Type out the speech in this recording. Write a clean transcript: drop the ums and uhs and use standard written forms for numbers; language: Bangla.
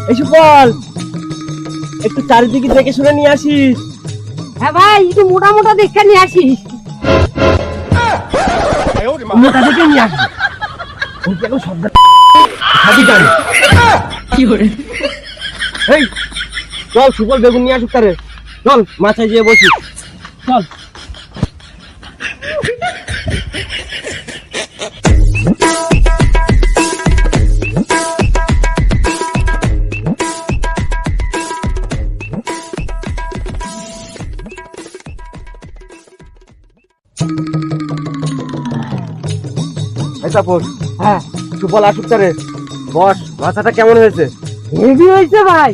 এই সুফল, একটু চারিদিকে দেখে শুনে নিয়ে আসিস। হ্যাঁ ভাই, একটু মোটা মোটা দেখে নিয়ে আসিস। মোটা দেখে নিয়ে আসবি। এই চল, সুফল বেগুন নিয়ে আসুক তারে। চল মাথায় যেয়ে বসি, চল। হ্যাঁ, সুফল আসুক তারে। বস, মাথাটা কেমন হয়েছে? হেভি হয়েছে ভাই।